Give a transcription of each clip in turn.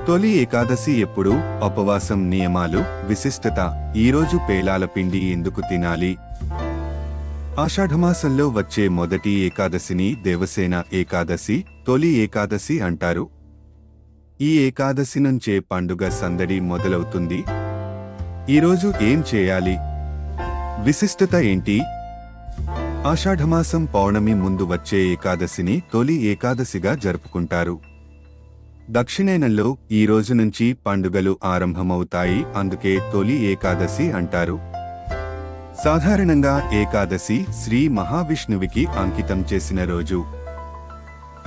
తొలి ఏకాదశి ఎప్పుడు? ఉపవాసం నియమాలు, విశిష్టత. ఈరోజు పేలాల పిండి ఎందుకు తినాలి? ఆషాఢమాసంలో వచ్చే మొదటి ఏకాదశిని దేవసేన ఏకాదశి, తొలి ఏకాదశి అంటారు. ఈ ఏకాదశి నుంచే పండుగ సందడి మొదలవుతుంది. ఈరోజు ఏం చేయాలి? విశిష్టత ఏంటి? ఆషాఢమాసం పౌర్ణమి ముందు వచ్చే ఏకాదశిని తొలి ఏకాదశిగా జరుపుకుంటారు. దక్షిణాయనంలో ఈ రోజు నుంచి పండుగలు ఆరంభమవుతాయి, అందుకే తొలి ఏకాదశి అంటారు. సాధారణంగా ఏకాదశి శ్రీ మహావిష్ణువుకి అంకితం చేసిన రోజు.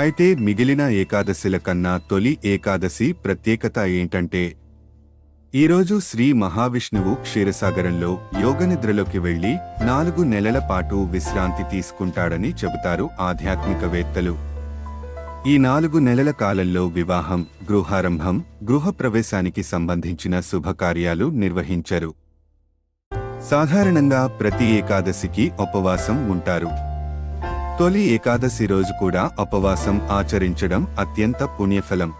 అయితే మిగిలిన ఏకాదశిల కన్నా తొలి ఏకాదశి ప్రత్యేకత ఏంటంటే, ఈరోజు శ్రీ మహావిష్ణువు క్షీరసాగరంలో యోగనిద్రలోకి వెళ్లి 4 నెలల పాటు విశ్రాంతి తీసుకుంటాడని చెబుతారు ఆధ్యాత్మికవేత్తలు. ఈ 4 నెలల కాలంలో వివాహం, గృహారంభం, గృహప్రవేశానికి సంబంధించిన శుభకార్యాలు నిర్వహించరు. సాధారణంగా ప్రతి ఏకాదశికి ఉపవాసం ఉంటారు. తొలి ఏకాదశి రోజు కూడా ఉపవాసం ఆచరించడం అత్యంత పుణ్యఫలం.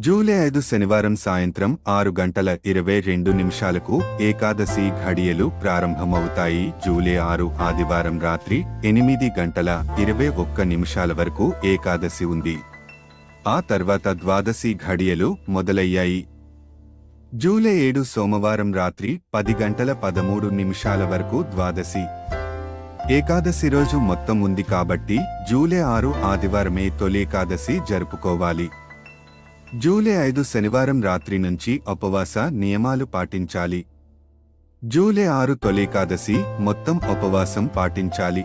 జూలై 5 శనివారం సాయంత్రం 6:22 ఏకాదశి ఘడియలు ప్రారంభమవుతాయి. జూలై 6 ఆదివారం రాత్రి 8:21 వరకు ఏకాదశి ఉంది. ఆ తర్వాత ద్వాదశి ఘడియలు మొదలయ్యాయి. జూలై 7 సోమవారం రాత్రి 10:13 వరకు ద్వాదశి. ఏకాదశి రోజు మొత్తం ఉంది కాబట్టి జూలై 6 ఆదివారమే తొలేకాదశి జరుపుకోవాలి. జూలై 5 శనివారం రాత్రి నుంచి ఉపవాస నియమాలు పాటించాలి. జూలై 6 తొలేకాదశి మొత్తం ఉపవాసం పాటించాలి.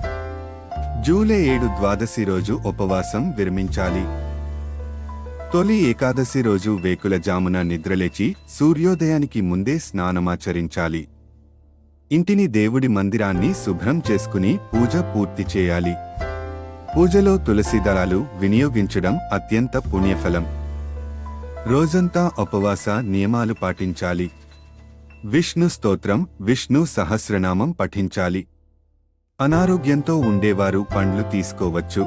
జూలై 7 ద్వాదశి రోజు ఉపవాసం విరమించాలి. తొలి ఏకాదశి రోజు వేకులజామున నిద్రలేచి సూర్యోదయానికి ముందే స్నానమాచరించాలి. ఇంటిని దేవుడి మందిరాన్ని శుభ్రం చేసుకుని పూజ పూర్తి చేయాలి. పూజలో తులసి దళాలు వినియోగించడం అత్యంత పుణ్యఫలం. రోజంతా ఉపవాస నియమాలు పాటించాలి. విష్ణు స్తోత్రం, విష్ణు సహస్రనామం పఠించాలి. అనారోగ్యంతో ఉండేవారు పండ్లు తీసుకోవచ్చు.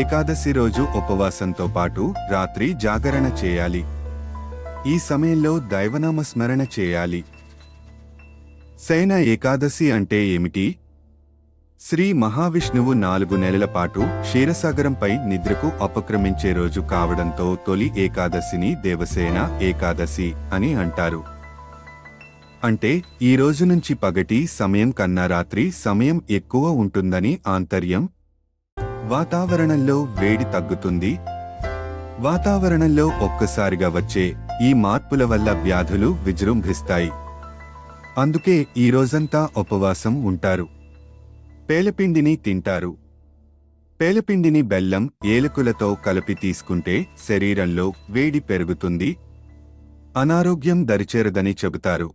ఏకాదశి రోజు ఉపవాసంతో పాటు రాత్రి జాగరణ చేయాలి. ఈ సమయంలో దైవనామస్మరణ చేయాలి. శయన ఏకాదశి అంటే ఏమిటి? శ్రీ మహావిష్ణువు 4 నెలల పాటు క్షీరసాగరంపై నిద్రకు ఉపక్రమించే రోజు కావడంతో తొలి ఏకాదశిని దేవసేన ఏకాదశి అని అంటారు. అంటే ఈ రోజు నుంచి పగటి సమయం కన్నా రాత్రి సమయం ఎక్కువ ఉంటుందని ఆంతర్యం. వాతావరణంలో వేడి తగ్గుతుంది. వాతావరణంలో ఒక్కసారిగా వచ్చే ఈ మార్పుల వల్ల వ్యాధులు విజృంభిస్తాయి. అందుకే ఈ రోజంతా ఉపవాసం ఉంటారు. పేలపిండిని తింటారు. పేలపిండిని బెల్లం, ఏలకులతో కలిపి తీసుకుంటే శరీరంలో వేడి పెరుగుతుంది, అనారోగ్యం దరిచేరదని చెబుతారు.